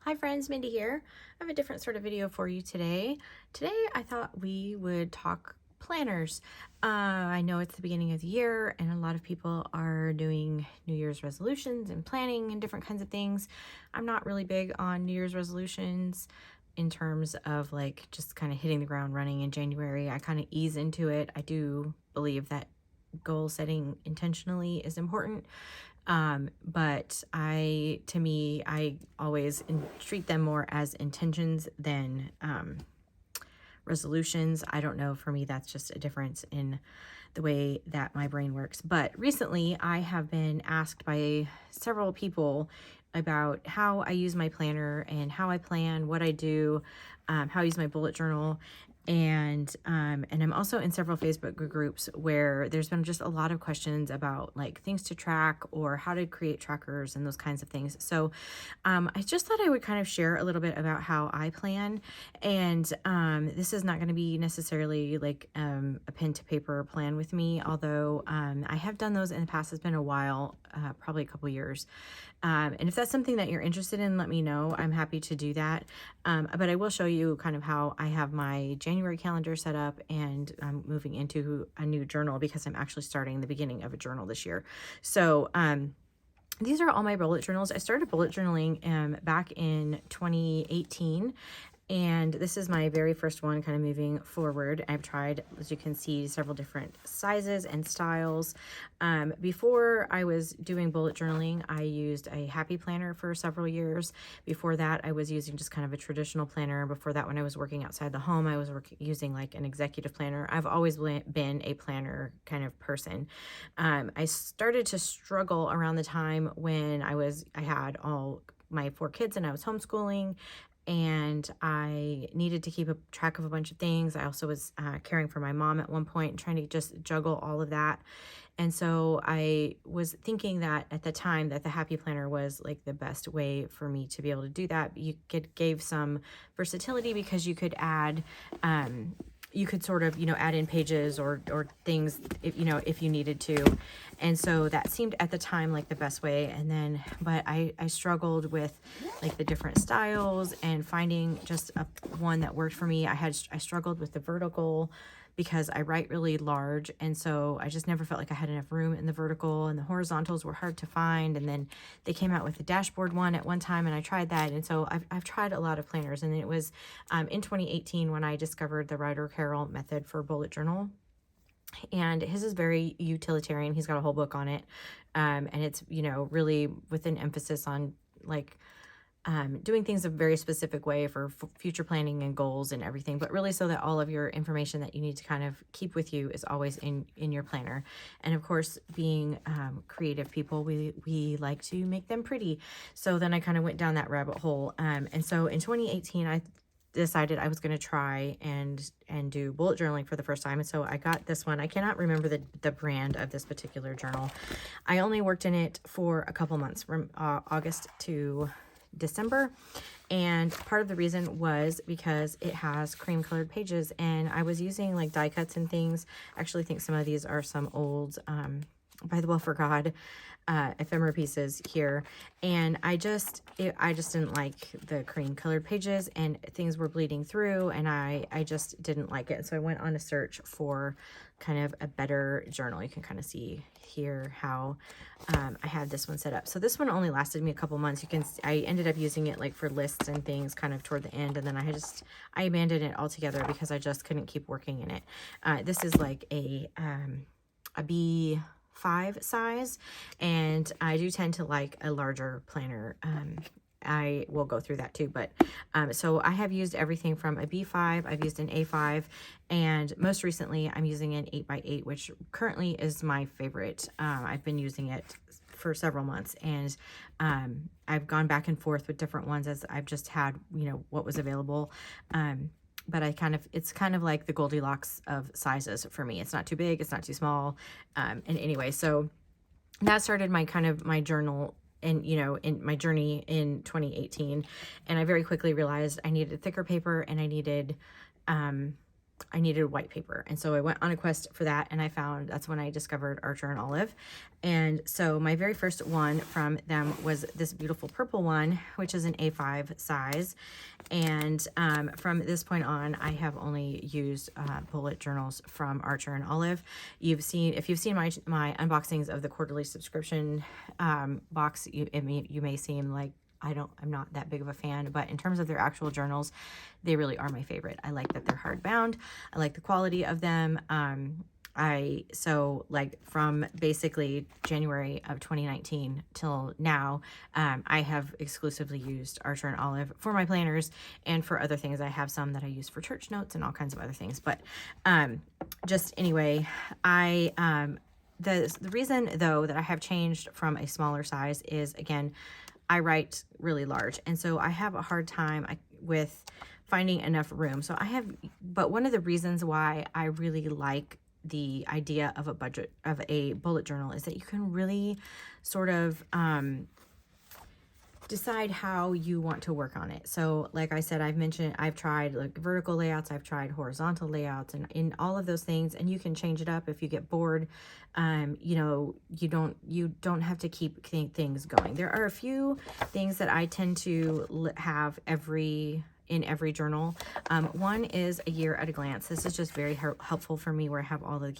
Hi friends, Mindy here. I have a different sort of video for you today. Today I thought we would talk planners. I know it's the beginning of the year and a lot of people are doing New Year's resolutions and planning and different kinds of things. I'm not really big on New Year's resolutions in terms of like just kind of hitting the ground running in January. I kind of ease into it. I do believe that goal setting intentionally is important. But to me, I always treat them more as intentions than resolutions. I don't know, for me, that's just a difference in the way that my brain works. But recently, I have been asked by several people about how I use my planner and how I plan, what I do, how I use my bullet journal. And I'm also in several Facebook groups where there's been just a lot of questions about like things to track or how to create trackers and those kinds of things. So I just thought I would kind of share a little bit about how I plan. And this is not going to be necessarily like a pen to paper plan with me, although I have done those in the past. It's been a while, probably a couple years. And if that's something that you're interested in, let me know. I'm happy to do that. But I will show you kind of how I have my January calendar set up, and I'm moving into a new journal because I'm actually starting the beginning of a journal this year. So these are all my bullet journals. I started bullet journaling back in 2018. And this is my very first one kind of moving forward. I've tried, as you can see, several different sizes and styles. Before I was doing bullet journaling, I used a happy planner for several years. Before that, I was using just kind of a traditional planner. Before that, when I was working outside the home, I was using like an executive planner. I've always been a planner kind of person. I started to struggle around the time when I had all my 4 kids and I was homeschooling, and I needed to keep a track of a bunch of things. I also was caring for my mom at one point and trying to just juggle all of that. And so I was thinking that at the time that the Happy Planner was like the best way for me to be able to do that. Gave some versatility because you could add, you could sort of, add in pages or things, if you needed to. And so that seemed at the time like the best way. And then, but I struggled with like the different styles and finding just one that worked for me. I struggled with the vertical because I write really large, and so I just never felt like I had enough room in the vertical, and the horizontals were hard to find. And then they came out with the dashboard one at one time, and I tried that. And so I've tried a lot of planners, and it was in 2018 when I discovered the Ryder Carroll method for bullet journal. And his is very utilitarian. He's got a whole book on it. And it's, really with an emphasis on like doing things a very specific way for future planning and goals and everything, but really so that all of your information that you need to kind of keep with you is always in your planner. And of course, being creative people, we like to make them pretty. So then I kind of went down that rabbit hole. And so in 2018, I decided I was going to try and do bullet journaling for the first time. And so I got this one. I cannot remember the brand of this particular journal. I only worked in it for a couple months, from August to December, and part of the reason was because it has cream colored pages, and I was using like die cuts and things. I actually think some of these are some old By the Will for God ephemera pieces here, and I just didn't like the cream colored pages, and things were bleeding through, and I just didn't like it. So I went on a search for kind of a better journal. You can kind of see here how I had this one set up. So this one only lasted me a couple months. I ended up using it like for lists and things kind of toward the end, and then I abandoned it altogether because I just couldn't keep working in it. This is like a B5 size, and I do tend to like a larger planner. I will go through that too, but so I have used everything from a B5, I've used an A5, and most recently I'm using an 8x8, which currently is my favorite. I've been using it for several months, and I've gone back and forth with different ones as I've just had, what was available. But it's kind of like the Goldilocks of sizes for me. It's not too big, it's not too small. And anyway, so that started my journal and in my journey in 2018. And I very quickly realized I needed thicker paper, and I needed I needed white paper. And so I went on a quest for that, and that's when I discovered Archer and Olive. And so my very first one from them was this beautiful purple one, which is an A5 size. And from this point on, I have only used bullet journals from Archer and Olive. If you've seen my unboxings of the quarterly subscription box, you may seem like I'm not that big of a fan, but in terms of their actual journals, they really are my favorite. I like that they're hardbound. I like the quality of them. So like from basically January of 2019 till now, I have exclusively used Archer and Olive for my planners, and for other things, I have some that I use for church notes and all kinds of other things. But just anyway, the reason though that I have changed from a smaller size is, again, I write really large, and so I have a hard time with finding enough room. But one of the reasons why I really like the idea of a bullet journal is that you can really sort of decide how you want to work on it. So like I said, I've tried like vertical layouts, I've tried horizontal layouts, and in all of those things, and you can change it up if you get bored. You don't have to keep things going. There are a few things that I tend to have in every journal. One is a year at a glance. This is just very helpful for me, where I have all the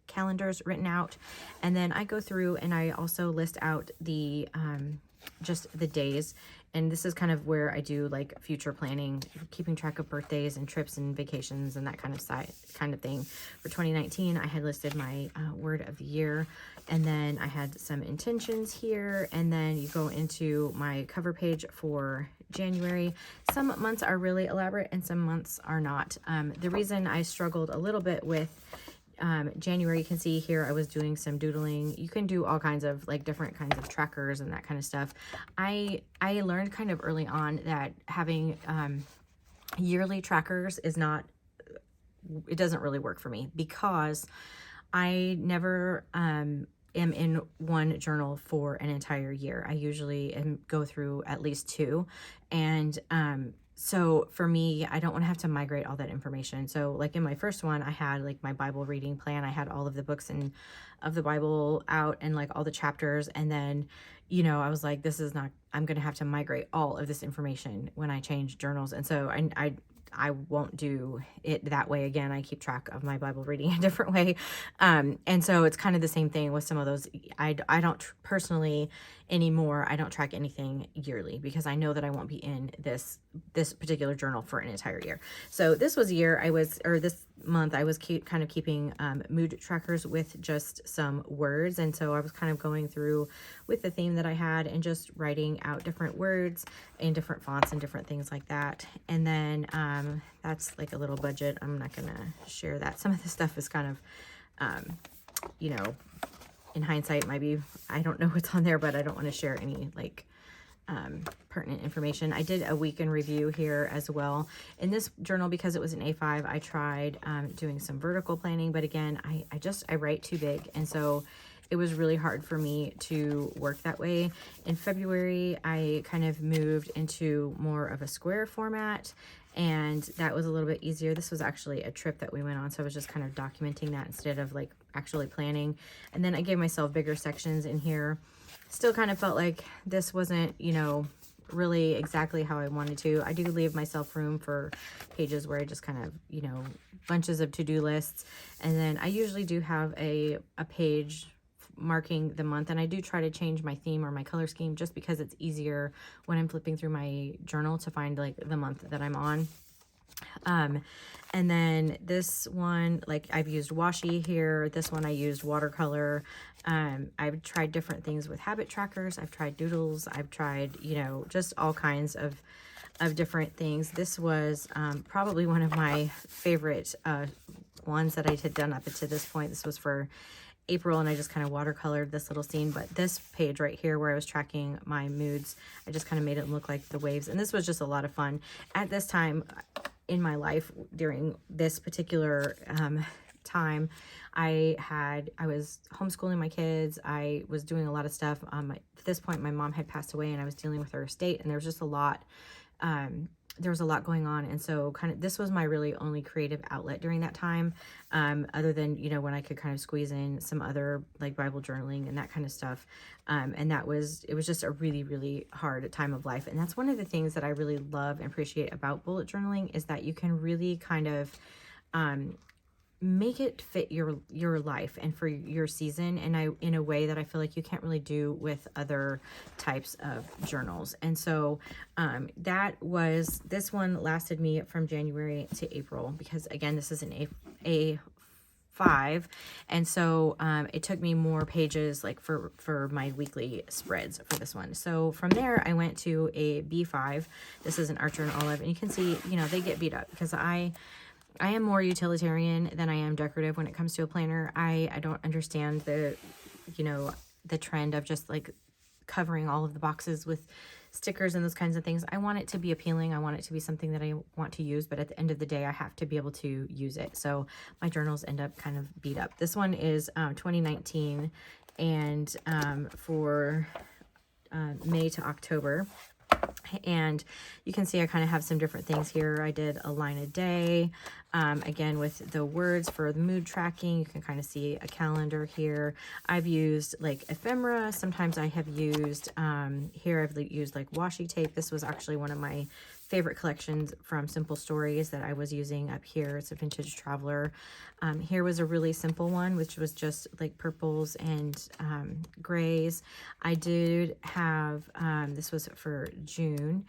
calendars written out, and then I go through and I also list out the just the days. And this is kind of where I do like future planning, keeping track of birthdays and trips and vacations and that kind of thing. For 2019, I had listed my word of the year, and then I had some intentions here, and then you go into my cover page for January. Some months are really elaborate and some months are not. The reason I struggled a little bit with January, you can see here I was doing some doodling. You can do all kinds of like different kinds of trackers and that kind of stuff. I learned kind of early on that having yearly trackers it doesn't really work for me, because I never am in one journal for an entire year. I usually go through at least two, and so for me, I don't want to have to migrate all that information. So like in my first one, I had like my Bible reading plan. I had all of the books of the Bible out, and like all the chapters. And then, I was like, I'm going to have to migrate all of this information when I change journals. And so I won't do it that way again. I keep track of my Bible reading a different way. And so it's kind of the same thing with some of those. I don't personally anymore. I don't track anything yearly, because I know that I won't be in this particular journal for an entire year. So this month I was kind of keeping mood trackers with just some words. And so I was kind of going through with the theme that I had and just writing out different words in different fonts and different things like that. And then that's like a little budget. I'm not going to share that. Some of this stuff is kind of, in hindsight, I don't know what's on there, but I don't want to share any like pertinent information. I did a week in review here as well. In this journal, because it was an A5, I tried doing some vertical planning, but again, I write too big. And so it was really hard for me to work that way. In February, I kind of moved into more of a square format, and that was a little bit easier. This was actually a trip that we went on, so I was just kind of documenting that instead of like actually planning. And then I gave myself bigger sections in here. Still kind of felt like this wasn't, really exactly how I wanted to. I do leave myself room for pages where I just kind of, bunches of to-do lists. And then I usually do have a page marking the month, and I do try to change my theme or my color scheme just because it's easier when I'm flipping through my journal to find like the month that I'm on. And then this one, like I've used washi here. This one I used watercolor. I've tried different things with habit trackers. I've tried doodles. I've tried, just all kinds of different things. This was probably one of my favorite ones that I had done up to this point. This was for April, and I just kind of watercolored this little scene. But this page right here where I was tracking my moods, I just kind of made it look like the waves. And this was just a lot of fun. At this time in my life, during this particular time, I was homeschooling my kids. I was doing a lot of stuff. At this point, my mom had passed away, and I was dealing with her estate, and there was just a lot there was a lot going on. And so kind of, this was my really only creative outlet during that time. Other than, you know, when I could kind of squeeze in some other like Bible journaling and that kind of stuff. And it was just a really, really hard time of life. And that's one of the things that I really love and appreciate about bullet journaling, is that you can really kind of, make it fit your life and for your season, and in a way that I feel like you can't really do with other types of journals. And so this one lasted me from January to April, because again, this is an A5, and so it took me more pages like for my weekly spreads for this one. So from there I went to a B5. This is an Archer and Olive, and you can see, you know, they get beat up because I am more utilitarian than I am decorative when it comes to a planner. I don't understand the, you know, the trend of just like covering all of the boxes with stickers and those kinds of things. I want it to be appealing. I want it to be something that I want to use, but at the end of the day, I have to be able to use it. So my journals end up kind of beat up. This one is 2019, and for May to October. And you can see I kind of have some different things here. I did a line a day, again with the words for the mood tracking. You can kind of see a calendar here. I've used like ephemera. Sometimes I have used here I've used like washi tape. This was actually one of my favorite collections from Simple Stories that I was using up here. It's a Vintage Traveler. Here was a really simple one, which was just like purples and grays. I did have, this was for June,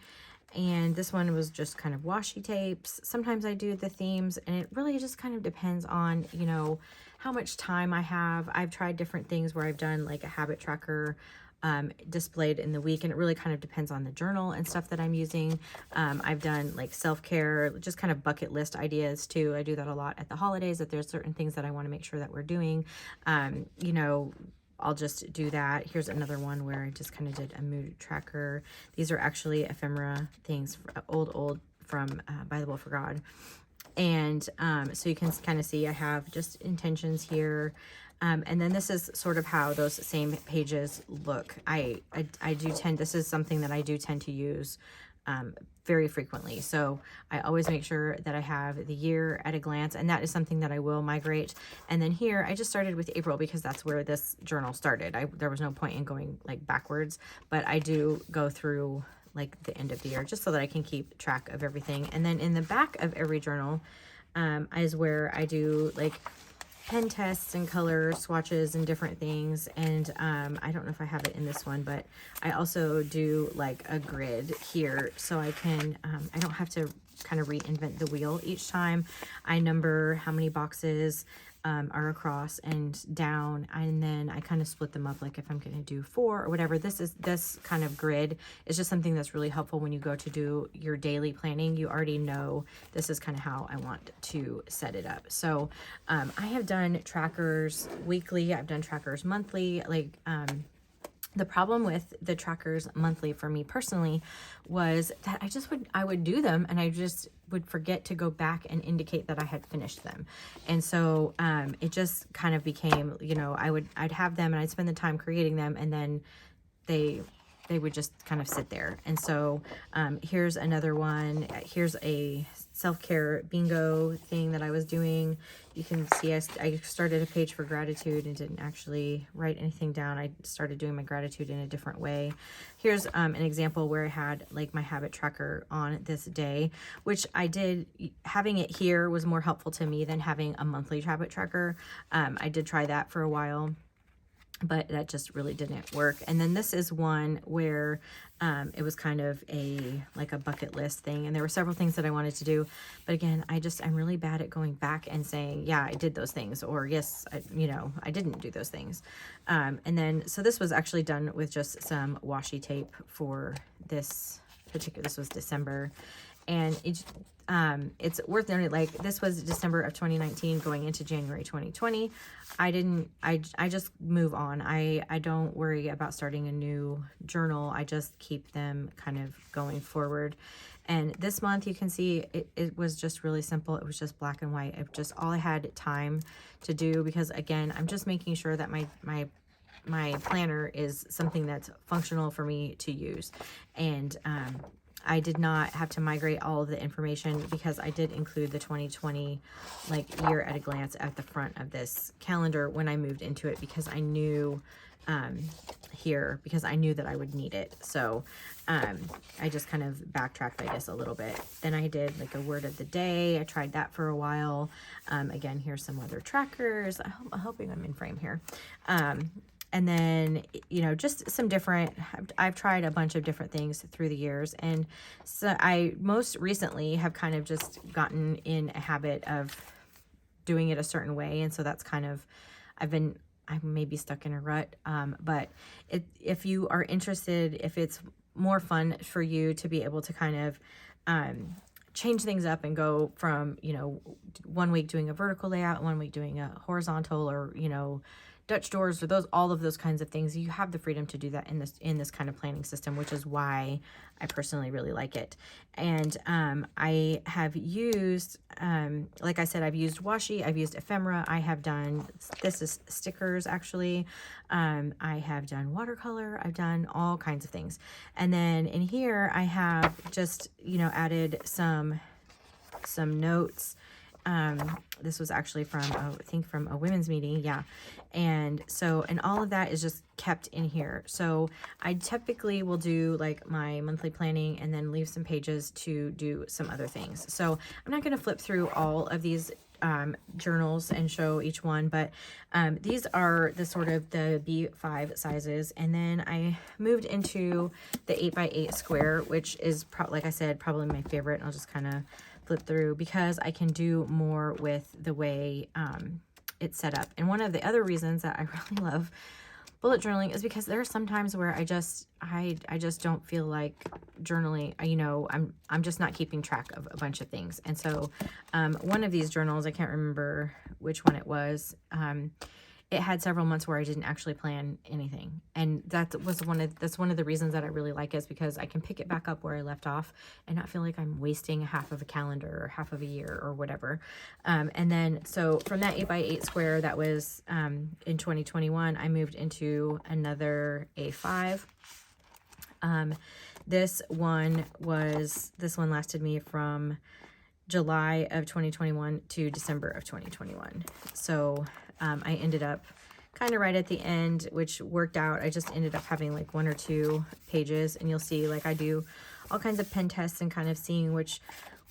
and this one was just kind of washi tapes. Sometimes I do the themes, and it really just kind of depends on, you know, how much time I have. I've tried different things where I've done like a habit tracker displayed in the week, and it really kind of depends on the journal and stuff that I'm using. I've done like self-care, just kind of bucket list ideas too. I do that a lot at the holidays, that there's certain things that I want to make sure that we're doing. You know, I'll just do that. Here's another one where I just kind of did a mood tracker. These are actually ephemera things, old from By the Will for God. And so you can kind of see I have just intentions here. And then this is sort of how those same pages look. I do tend, this is something that I do tend to use very frequently. So I always make sure that I have the year at a glance, and that is something that I will migrate. And then here I just started with April because that's where this journal started. There was no point in going like backwards, but I do go through like the end of the year just so that I can keep track of everything. And then in the back of every journal is where I do like pen tests and color swatches and different things. And I don't know if I have it in this one, but I also do like a grid here, so I can I don't have to kind of reinvent the wheel each time. I number how many boxes are across and down, and then I kind of split them up, like if I'm going to do 4 or whatever. This kind of grid is just something that's really helpful when you go to do your daily planning. You already know this is kind of how I want to set it up. So I have done trackers weekly, I've done trackers monthly. Like the problem with the trackers monthly for me personally was that I would do them, and I just would forget to go back and indicate that I had finished them. And so it just kind of became, you know, I'd have them and I'd spend the time creating them, and then they would just kind of sit there. And so here's another one. Here's a self-care bingo thing that I was doing. You can see I started a page for gratitude and didn't actually write anything down. I started doing my gratitude in a different way. Here's an example where I had like my habit tracker on this day, which I did. Having it here was more helpful to me than having a monthly habit tracker. I did try that for a while, but that just really didn't work. And then this is one where it was kind of like a bucket list thing, and there were several things that I wanted to do, but again, I'm really bad at going back and saying, yeah, I did those things, or yes, I didn't do those things. And then, so this was actually done with just some washi tape for this was December. And it's worth noting, like, this was December of 2019 going into January 2020. I just move on. I don't worry about starting a new journal. I just keep them kind of going forward. And this month you can see it was just really simple. It was just black and white. It just all I had time to do, because again, I'm just making sure that my planner is something that's functional for me to use. And I did not have to migrate all of the information because I did include the 2020 like year at a glance at the front of this calendar when I moved into it, because I knew because I knew that I would need it. So I just kind of backtracked, I guess, a little bit. Then I did like a word of the day. I tried that for a while. Again, here's some other trackers. I'm hoping I'm in frame here. And then, you know, just some different, I've tried a bunch of different things through the years. And so I most recently have kind of just gotten in a habit of doing it a certain way. And so that's kind of, I'm maybe stuck in a rut. But if you are interested, if it's more fun for you to be able to kind of change things up and go from, you know, 1 week doing a vertical layout, 1 week doing a horizontal, or, you know, Dutch doors, or all of those kinds of things, you have the freedom to do that in this kind of planning system, which is why I personally really like it. And I have used, like I said, I've used washi, I've used ephemera, I have done, this is stickers actually, I have done watercolor, I've done all kinds of things. And then in here I have just, you know, added some notes. This was actually from, I think from a women's meeting. Yeah. And so, and all of that is just kept in here. So I typically will do like my monthly planning and then leave some pages to do some other things. So I'm not going to flip through all of these journals and show each one, but these are the sort of the B5 sizes. And then I moved into the 8x8 square, which is like I said, probably my favorite. I'll just kind of flip through because I can do more with the way it's set up. And one of the other reasons that I really love bullet journaling is because there are some times where I just don't feel like journaling. You know, I'm just not keeping track of a bunch of things. And so one of these journals, I can't remember which one it was, it had several months where I didn't actually plan anything. And that's one of the reasons that I really like it, is because I can pick it back up where I left off and not feel like I'm wasting half of a calendar or half of a year or whatever. And then, so from that 8x8 square, that was in 2021, I moved into another A5. This one lasted me from July of 2021 to December of 2021. So I ended up kind of right at the end, which worked out. I just ended up having like 1 or 2 pages, and you'll see like I do all kinds of pen tests and kind of seeing which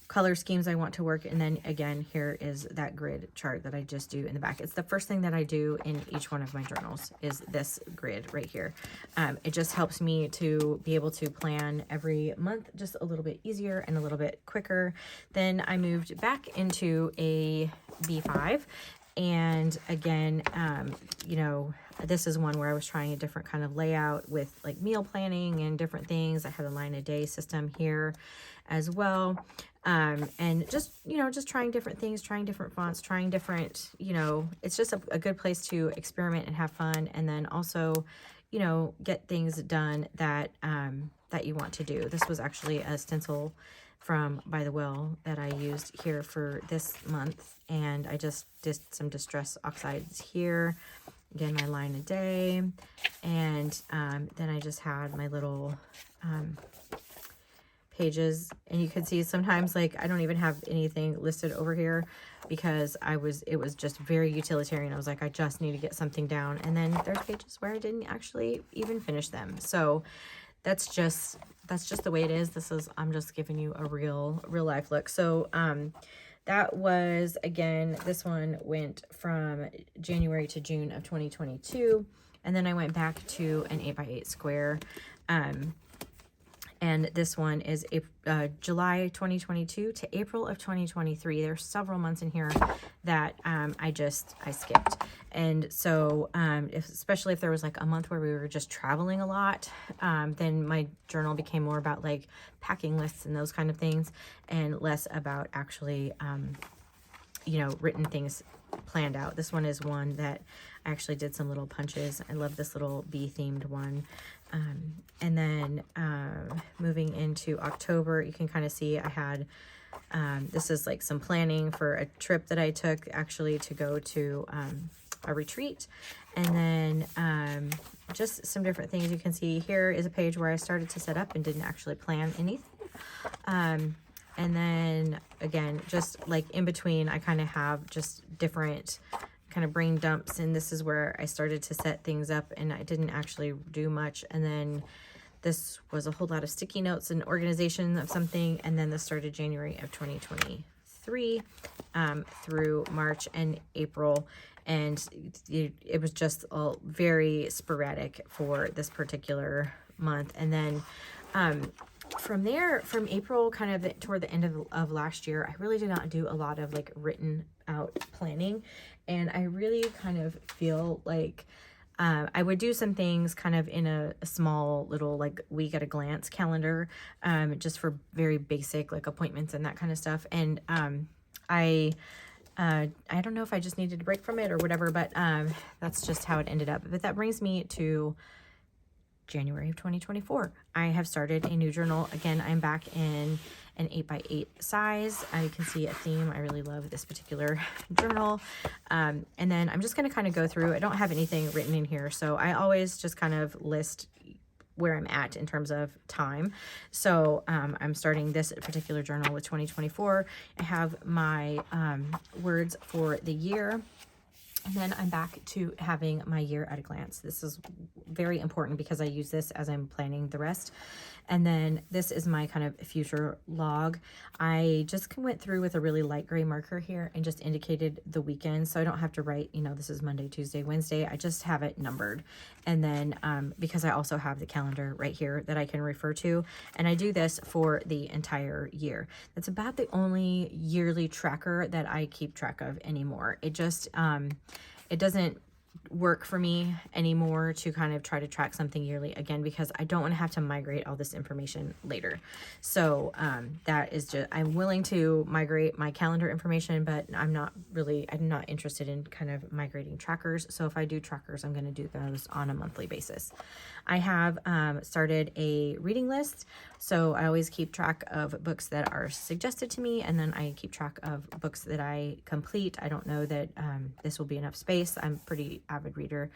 color schemes I want to work. And then again, here is that grid chart that I just do in the back. It's the first thing that I do in each one of my journals, is this grid right here. It just helps me to be able to plan every month just a little bit easier and a little bit quicker. Then I moved back into a B5. And again, you know, this is one where I was trying a different kind of layout with like meal planning and different things. I had a line a day system here as well. And just, you know, just trying different things, trying different fonts, trying different, you know, it's just a good place to experiment and have fun. And then also, you know, get things done that, that you want to do. This was actually a stencil from By the Well that I used here for this month. And I just did some distress oxides here. Again, my line a day. And then I just had my little pages, and you can see sometimes like I don't even have anything listed over here because it was just very utilitarian. I was like, I just need to get something down. And then there's pages where I didn't actually even finish them. So that's just the way it is. I'm just giving you a real life look. So that was, again, this one went from January to June of 2022, and then I went back to an 8x8 square. And this one is July 2022 to April of 2023. There's several months in here that I skipped. And so especially if there was like a month where we were just traveling a lot, then my journal became more about like packing lists and those kind of things, and less about actually, you know, written things planned out. This one is one that I actually did some little punches. I love this little bee themed one. And then moving into October, you can kind of see I had, this is like some planning for a trip that I took actually to go to a retreat. And then just some different things. You can see here is a page where I started to set up and didn't actually plan anything. And then again, just like in between, I kind of have just different kind of brain dumps, and this is where I started to set things up, and I didn't actually do much. And then this was a whole lot of sticky notes and organization of something, and then this started January of 2023 through March and April, and it was just very sporadic for this particular month. And then from there, from April kind of toward the end of last year, I really did not do a lot of like written out planning, and I really kind of feel like I would do some things kind of in a small little like week at a glance calendar, just for very basic like appointments and that kind of stuff. And I don't know if I just needed a break from it or whatever, but that's just how it ended up. But that brings me to January of 2024. I have started a new journal. Again, I'm back in an 8x8 size. You can see a theme. I really love this particular journal. And then I'm just going to kind of go through. I don't have anything written in here, so I always just kind of list where I'm at in terms of time. So I'm starting this particular journal with 2024. I have my words for the year. And then I'm back to having my year at a glance. This is very important because I use this as I'm planning the rest. And then this is my kind of future log. I just went through with a really light gray marker here and just indicated the weekend. So I don't have to write, this is Monday, Tuesday, Wednesday. I just have it numbered. And then because I also have the calendar right here that I can refer to. And I do this for the entire year. That's about the only yearly tracker that I keep track of anymore. It just, it doesn't work for me anymore to kind of try to track something yearly again, because I don't want to have to migrate all this information later. So that is just, I'm willing to migrate my calendar information, but I'm not interested in kind of migrating trackers. So if I do trackers, I'm going to do those on a monthly basis. I have started a reading list. So I always keep track of books that are suggested to me, and then I keep track of books that I complete. I don't know that this will be enough space. I'm a pretty avid reader,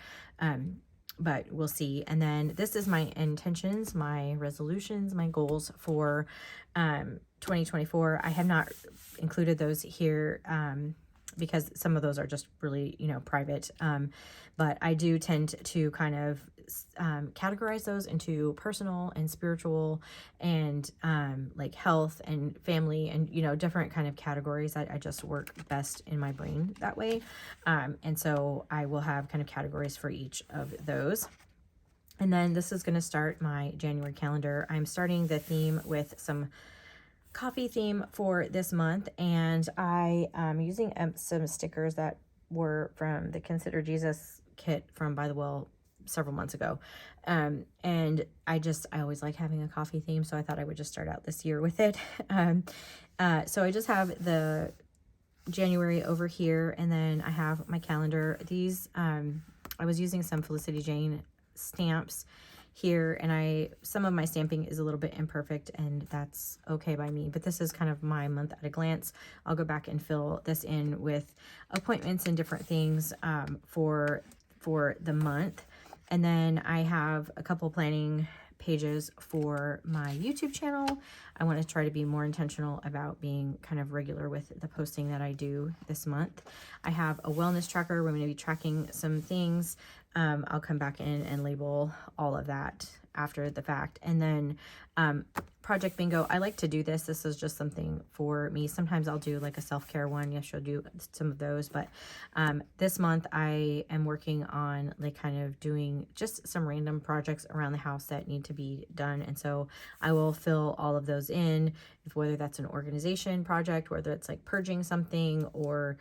but we'll see. And then this is my intentions, my resolutions, my goals for 2024. I have not included those here because some of those are just really, private. But I do tend to kind of categorize those into personal and spiritual and like health and family and, different kind of categories. I just work best in my brain that way. And so I will have kind of categories for each of those. And then this is going to start my January calendar. I'm starting the theme with some coffee theme for this month, and I am using some stickers that were from the Consider Jesus kit from By the Well several months ago, and I always like having a coffee theme, so I thought I would just start out this year with it. So I just have the January over here, and then I have my calendar. These I was using some Felicity Jane stamps here, and some of my stamping is a little bit imperfect, and that's okay by me, but this is kind of my month at a glance. I'll go back and fill this in with appointments and different things for the month. And then I have a couple planning pages for my YouTube channel. I want to try to be more intentional about being kind of regular with the posting that I do this month. I have a wellness tracker where I'm going to be tracking some things. I'll come back in and label all of that after the fact. And then Project Bingo, I like to do this. This is just something for me. Sometimes I'll do like a self-care one. Yes, she'll do some of those. But this month I am working on like kind of doing just some random projects around the house that need to be done. And so I will fill all of those in, whether that's an organization project, whether it's like purging something or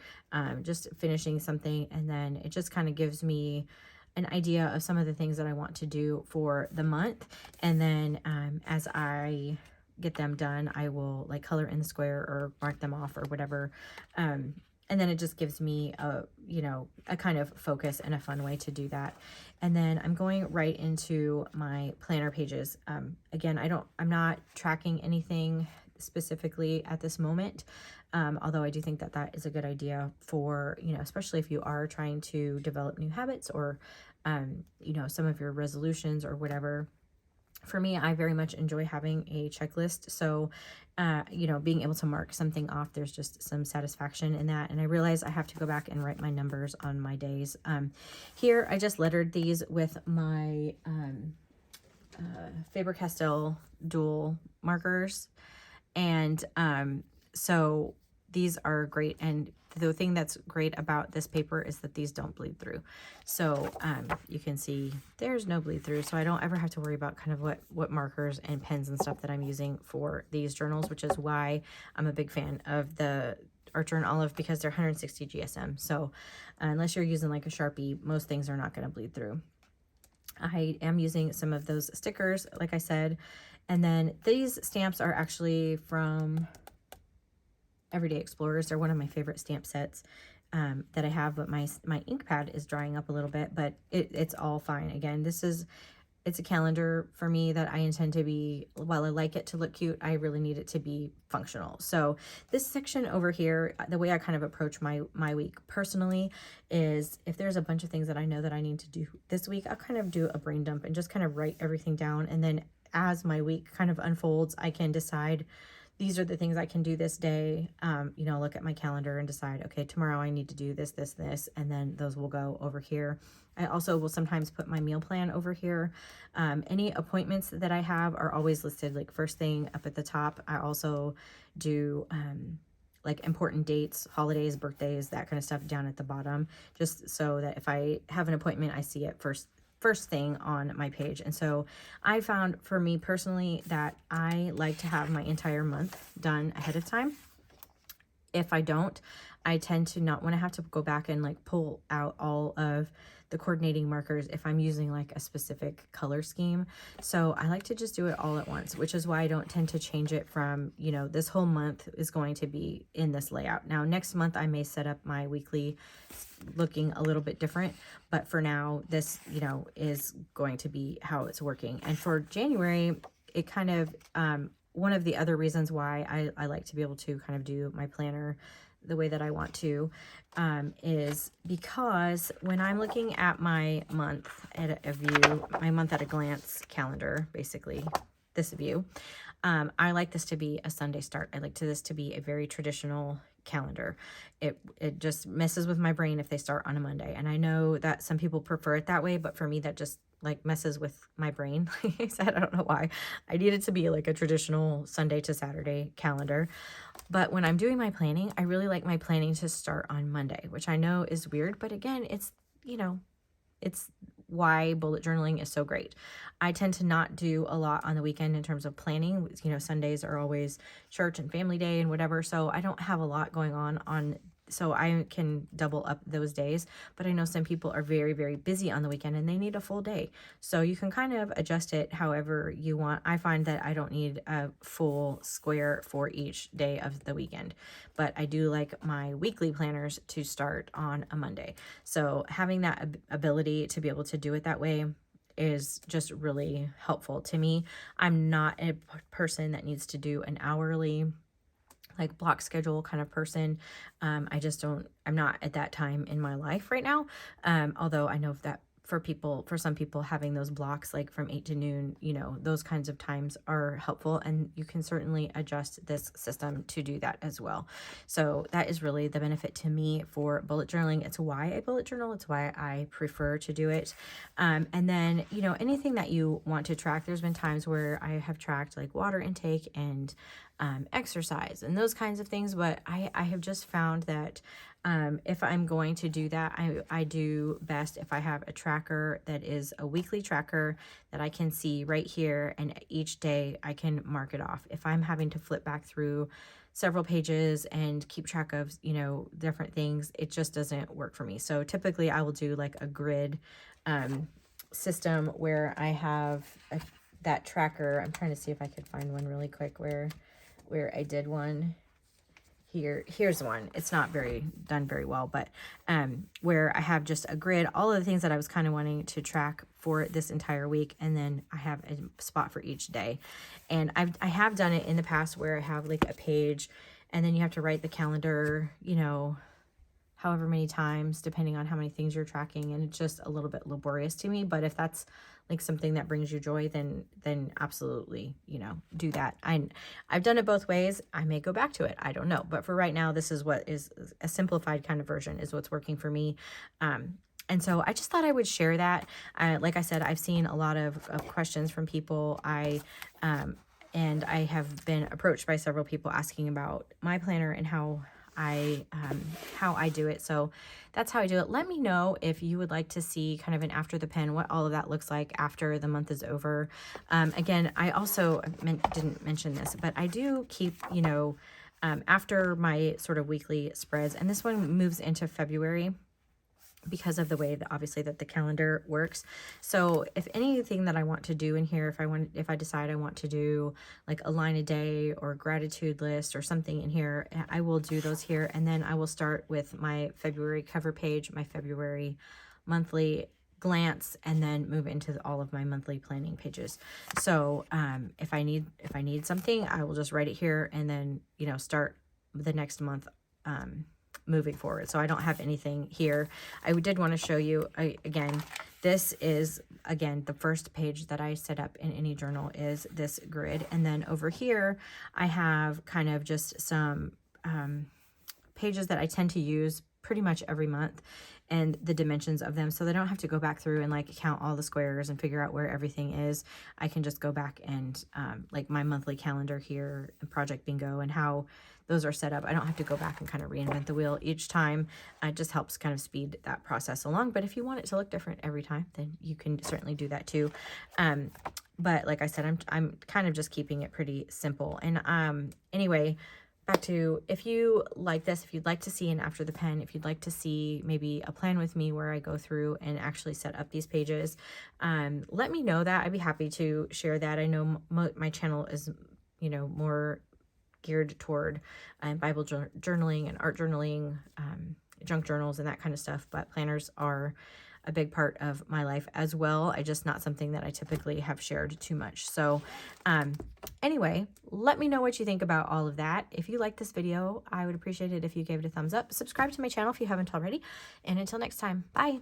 just finishing something. And then it just kind of gives me an idea of some of the things that I want to do for the month. And then as I get them done, I will like color in the square or mark them off or whatever. And then it just gives me a kind of focus and a fun way to do that. And then I'm going right into my planner pages. Again, I'm not tracking anything specifically at this moment. Although I do think that is a good idea for, especially if you are trying to develop new habits or, some of your resolutions or whatever. For me, I very much enjoy having a checklist. So, you know, being able to mark something off, there's just some satisfaction in that. And I realize I have to go back and write my numbers on my days. Here, I just lettered these with my Faber-Castell dual markers. And so these are great. And the thing that's great about this paper is that these don't bleed through. So you can see there's no bleed through. So I don't ever have to worry about kind of what markers and pens and stuff that I'm using for these journals, which is why I'm a big fan of the Archer and Olive, because they're 160 GSM. So unless you're using like a Sharpie, most things are not going to bleed through. I am using some of those stickers, like I said. And then these stamps are actually from Everyday Explorers. They're one of my favorite stamp sets that I have, but my ink pad is drying up a little bit, but it's all fine. Again, it's a calendar for me that I intend to be, while I like it to look cute, I really need it to be functional. So this section over here, the way I kind of approach my week personally is, if there's a bunch of things that I know that I need to do this week, I'll kind of do a brain dump and just kind of write everything down. And then as my week kind of unfolds, I can decide these are the things I can do this day. You know, look at my calendar and decide, okay, tomorrow I need to do this, this, this, and then those will go over here. I also will sometimes put my meal plan over here. Any appointments that I have are always listed like first thing up at the top. I also do like important dates, holidays, birthdays, that kind of stuff down at the bottom, just so that if I have an appointment, I see it first thing on my page. And so I found, for me personally, that I like to have my entire month done ahead of time. If I don't, I tend to not want to have to go back and like pull out all of the coordinating markers if I'm using like a specific color scheme. So I like to just do it all at once, which is why I don't tend to change it from, you know, this whole month is going to be in this layout. Now, next month I may set up my weekly looking a little bit different, but for now, this, you know, is going to be how it's working. And for January, it kind of, one of the other reasons why I like to be able to kind of do my planner the way that I want to, is because when I'm looking at my month at a view, my month at a glance calendar, basically this view, I like this to be a Sunday start. I like this to be a very traditional calendar. It just messes with my brain if they start on a Monday. And I know that some people prefer it that way, but for me, that just like messes with my brain. Like I said, I don't know why. I need it to be like a traditional Sunday to Saturday calendar. But when I'm doing my planning, I really like my planning to start on Monday, which I know is weird, but again, it's, you know, it's why bullet journaling is so great. I tend to not do a lot on the weekend in terms of planning. You know, Sundays are always church and family day and whatever, so I don't have a lot going on, so I can double up those days. But I know some people are very, very busy on the weekend and they need a full day. So you can kind of adjust it however you want. I find that I don't need a full square for each day of the weekend, but I do like my weekly planners to start on a Monday. So having that ability to be able to do it that way is just really helpful to me. I'm not a person that needs to do an hourly like block schedule kind of person. I'm not at that time in my life right now. Although I know that for some people having those blocks like from 8 to noon, you know, those kinds of times are helpful, and you can certainly adjust this system to do that as well. So that is really the benefit to me for bullet journaling. It's why I bullet journal. It's why I prefer to do it. And then, you know, anything that you want to track, there's been times where I have tracked like water intake and exercise and those kinds of things, but I have just found that if I'm going to do that, I do best if I have a tracker that is a weekly tracker that I can see right here, and each day I can mark it off. If I'm having to flip back through several pages and keep track of, you know, different things, it just doesn't work for me. So typically I will do like a grid system where I have that tracker. I'm trying to see if I could find one really quick where I did one. Here's one. It's not done very well, but where I have just a grid, all of the things that I was kind of wanting to track for this entire week, and then I have a spot for each day. And I have done it in the past where I have like a page, and then you have to write the calendar, you know, however many times, depending on how many things you're tracking, and it's just a little bit laborious to me. But if that's like something that brings you joy, then absolutely, you know, do that. I've done it both ways. I may go back to it. I don't know. But for right now, this is what is a simplified kind of version is what's working for me. And so I just thought I would share that. Like I said, I've seen a lot of questions from people. And I have been approached by several people asking about my planner and how I do it. So that's how I do it. Let me know if you would like to see kind of an after the pen, what all of that looks like after the month is over. Again, I also didn't mention this, but I do keep, you know, after my sort of weekly spreads, and this one moves into February because of the way that obviously that the calendar works. So if anything that I want to do in here, if I decide I want to do like a line a day or gratitude list or something in here, I will do those here. And then I will start with my February cover page, my February monthly glance, and then move into all of my monthly planning pages. So if I need something, I will just write it here and then, you know, start the next month moving forward. So I don't have anything here. I did want to show you again, this is again the first page that I set up in any journal is this grid, and then over here I have kind of just some pages that I tend to use pretty much every month and the dimensions of them, so they don't have to go back through and like count all the squares and figure out where everything is. I can just go back and like my monthly calendar here and Project Bingo and how those are set up. I don't have to go back and kind of reinvent the wheel each time. It just helps kind of speed that process along. But if you want it to look different every time, then you can certainly do that too. But like I said, I'm kind of just keeping it pretty simple. And anyway, back to, if you like this, if you'd like to see an after the pen, if you'd like to see maybe a plan with me where I go through and actually set up these pages, let me know that. I'd be happy to share that. I know my channel is, you know, more geared toward Bible journaling and art journaling, junk journals and that kind of stuff, but planners are a big part of my life as well. I just not something that I typically have shared too much. So anyway, let me know what you think about all of that. If you like this video, I would appreciate it if you gave it a thumbs up. Subscribe to my channel if you haven't already. And until next time, bye.